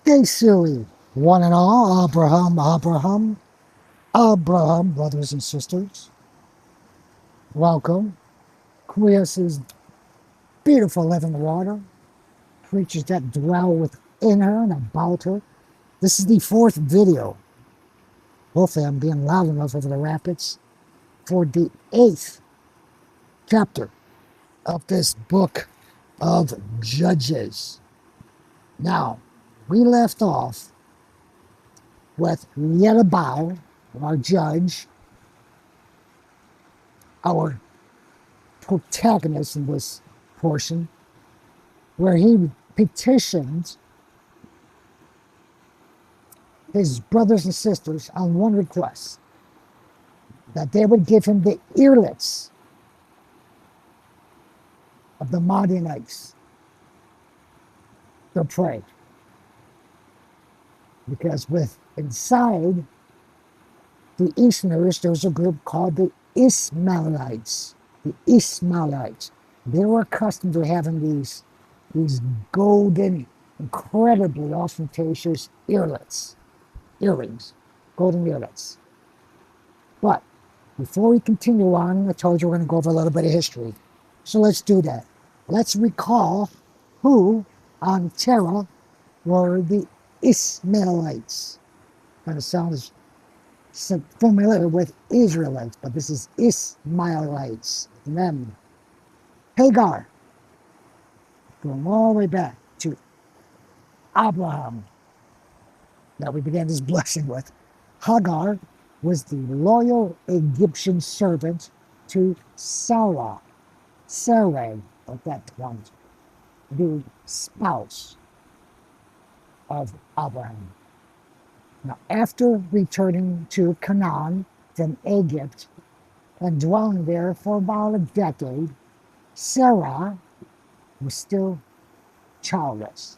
Hey, silly. One and all, Abraham, brothers and sisters. Welcome. Chris is beautiful living water, creatures that dwell within her and about her. This is the fourth video. Hopefully, I'm being loud enough over the rapids for the eighth chapter of this book of Judges. Now, we left off with Ierobaal, our judge, our protagonist in this portion, where he petitioned his brothers and sisters on one request, that they would give him the earlets of the Midianites to pray. Because inside the Easterners, there's a group called the Ismaelites. The Ismaelites. They were accustomed to having these golden, incredibly ostentatious earlets, earrings, golden earlets. But before we continue on, I told you we're going to go over a little bit of history. So let's do that. Let's recall who on Terra were the Ismaelites. Kind of sounds familiar with Israelites, but this is Ismaelites. Them. Hagar, going all the way back to Abraham, that we began this blessing with. Hagar was the loyal Egyptian servant to Sarai at that point, the spouse of Abraham. Now, after returning to Canaan from Egypt and dwelling there for about a decade, Sarah was still childless.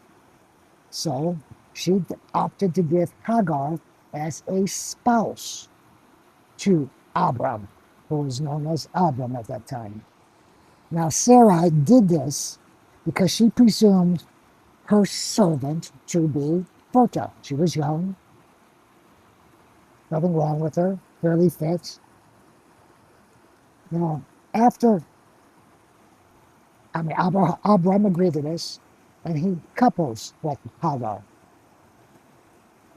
So she opted to give Hagar as a spouse to Abram, who was known as Abram at that time. Now, Sarah did this because she presumed her servant to be fertile. She was young, nothing wrong with her, fairly fit. Now, Abram agreed to this, and he couples with Hagar.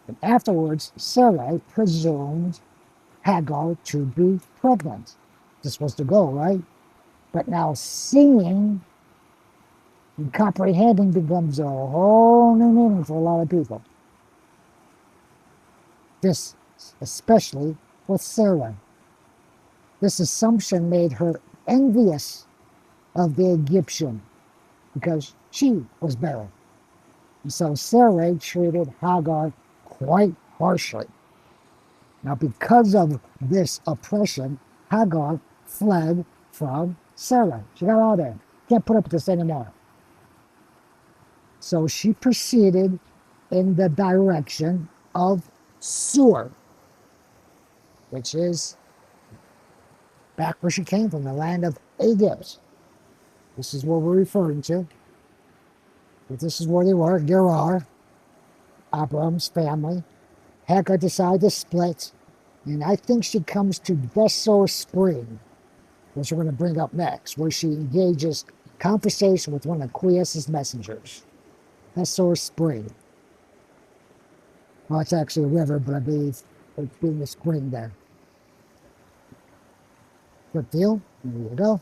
And afterwards, Sarai presumed Hagar to be pregnant. This was the goal, right? But now seeing and comprehending becomes a whole new meaning for a lot of people. This, especially with Sarah. This assumption made her envious of the Egyptian because she was barren. And so Sarah treated Hagar quite harshly. Now, because of this oppression, Hagar fled from Sarah. She got out of there. Can't put up with this anymore. So she proceeded in the direction of Sur, which is back where she came from, the land of Egypt. This is what we're referring to. But this is where they were. Gerar, Abram's family. Hagar decided to split, and I think she comes to Besor Spring, which we're going to bring up next, where she engages conversation with one of Quies's messengers. Besor Spring. Well, it's actually a river, but I believe it's being a spring there. Good deal. There you go.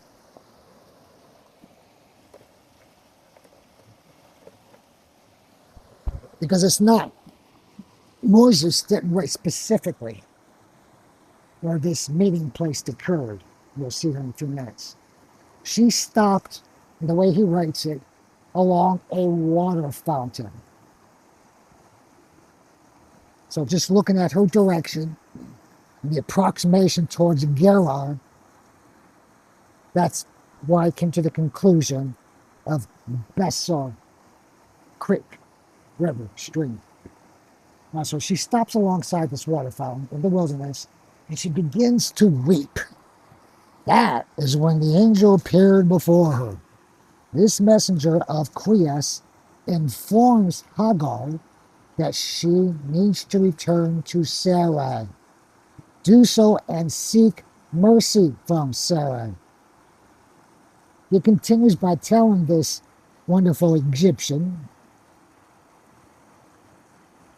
Because it's not, Moses didn't write specifically where this meeting place occurred. We'll see her in a few minutes. She stopped, the way he writes it, along a water fountain. So just looking at her direction, the approximation towards Gerar, that's why I came to the conclusion of Besor Creek, river, stream. Now, so she stops alongside this water fountain in the wilderness, and she begins to weep. That is when the angel appeared before her. This messenger of Quies informs Hagar that she needs to return to Sarai. Do so and seek mercy from Sarai. He continues by telling this wonderful Egyptian,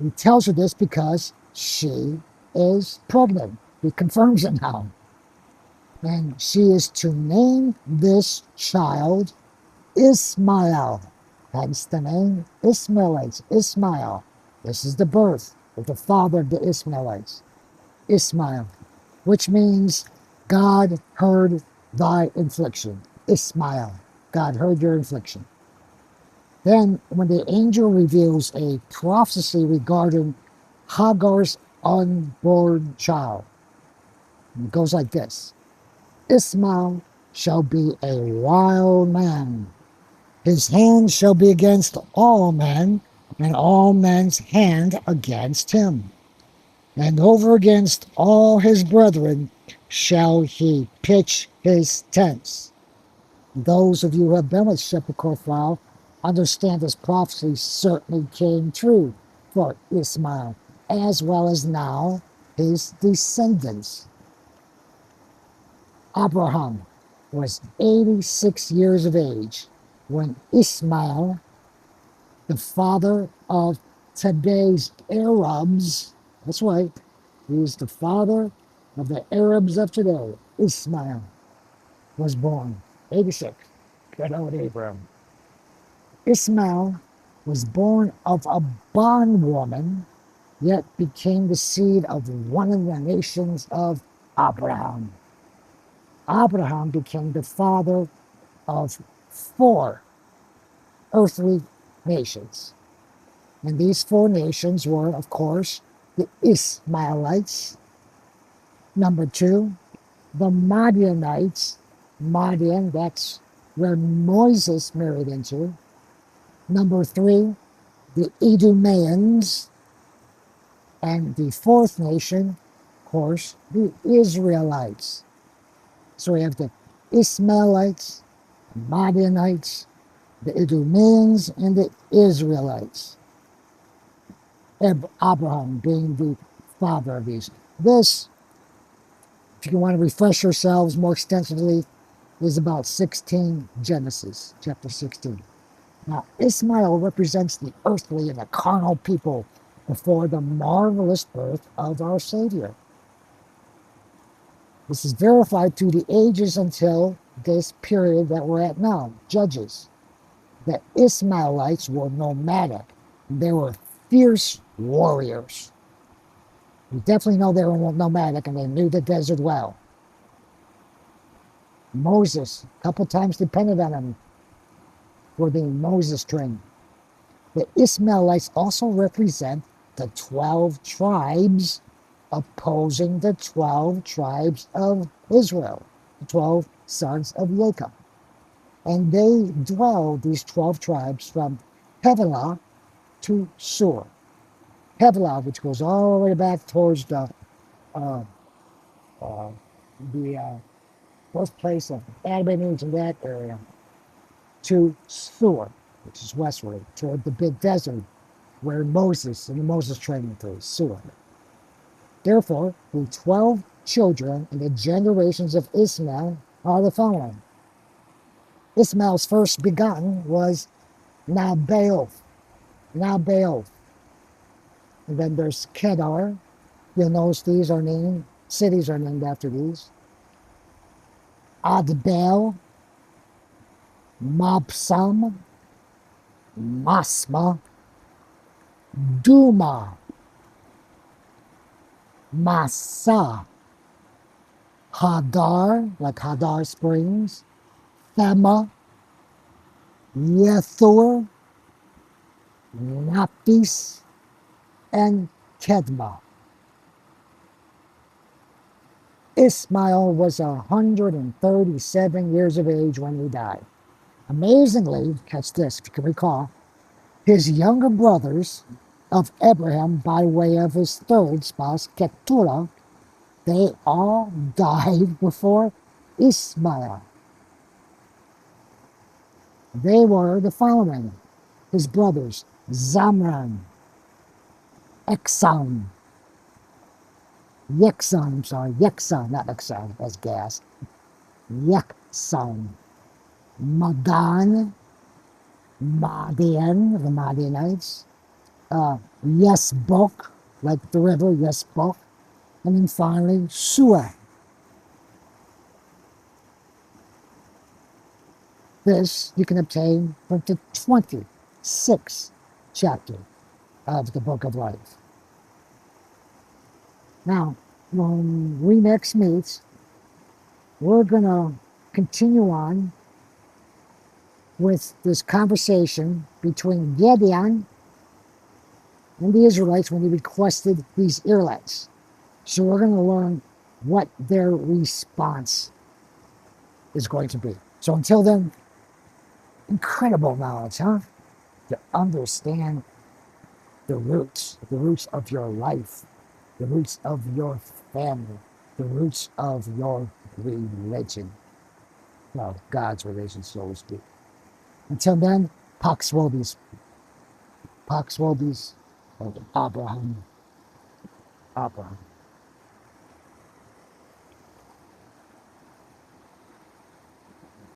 he tells her this because she is pregnant. He confirms it now. And she is to name this child Ismael. Hence the name Ismaelites, Ismael. This is the birth of the father of the Ismaelites, Ismael, which means God heard thy infliction. Ismael, God heard your infliction. Then, when the angel reveals a prophecy regarding Hagar's unborn child, it goes like this: Ismael shall be a wild man. His hand shall be against all men, and all men's hand against him. And over against all his brethren shall he pitch his tents. Those of you who have been with Shepherd for a while understand this prophecy certainly came true for Ismael, as well as now his descendants. Abraham was 86 years of age when Ismael, the father of today's Arabs, that's right, he's the father of the Arabs of today, Ismael, was born. 86. Good old Abraham. Ismael was born of a bondwoman, yet became the seed of one of the nations of Abraham. Abraham became the father of 4 earthly nations. And these 4 nations were, of course, the Ismaelites. Number 2, the Madianites. Madian, that's where Moses married into. Number 3, the Edomians. And the 4th nation, of course, the Israelites. So we have the Ismaelites, the Madianites, the Edomians, and the Israelites. Abraham being the father of these. This, if you want to refresh yourselves more extensively, is about 16 Genesis, chapter 16. Now, Ismael represents the earthly and the carnal people before the marvelous birth of our Savior. This is verified through the ages until this period that we're at now, Judges. The Ismaelites were nomadic. They were fierce warriors. You definitely know they were nomadic and they knew the desert well. Moses, a couple times depended on him for the Moses training. The Ismaelites also represent the 12 tribes opposing the 12 tribes of Israel, the 12 sons of Jacob. And they dwell, these 12 tribes, from Havilah to Shur. Havilah, which goes all the way back towards the birthplace of Adam and Eve in that area, to Shur, which is westward, toward the big desert where Moses and the Moses training through, Shur. Therefore, the 12 children and the generations of Ismael are the following. Ismael's first begotten was Nabaioth. And then there's Kedar. You'll notice these are named, cities are named after these. Adbel, Mabsam, Masma, Duma, Massa, Hadar, like Hadar Springs, Thema, Yethur, Napis, and Kedma. Ismael was 137 years of age when he died. Amazingly, catch this, if you can recall, his younger brothers of Abraham, by way of his 3rd spouse, Keturah, they all died before Ismael. They were the following: his brothers, Zamran, Exxon. Yexon, I'm sorry. Yexon, not Exxon, that's gas. Yexon. Madan. Madian, the Madianites. Yesbok, like the river, Yesbok. And then finally, Shua. This you can obtain from the 26th chapter of the Book of Life. Now, when we next meet, we're going to continue on with this conversation between Gideon and the Israelites when he requested these earlets. So we're going to learn what their response is going to be. So until then, incredible knowledge, huh? To understand the roots of your life, the roots of your family, the roots of your religion. Well, God's religion, so to speak. Until then, Pax Vobis, of Abraham.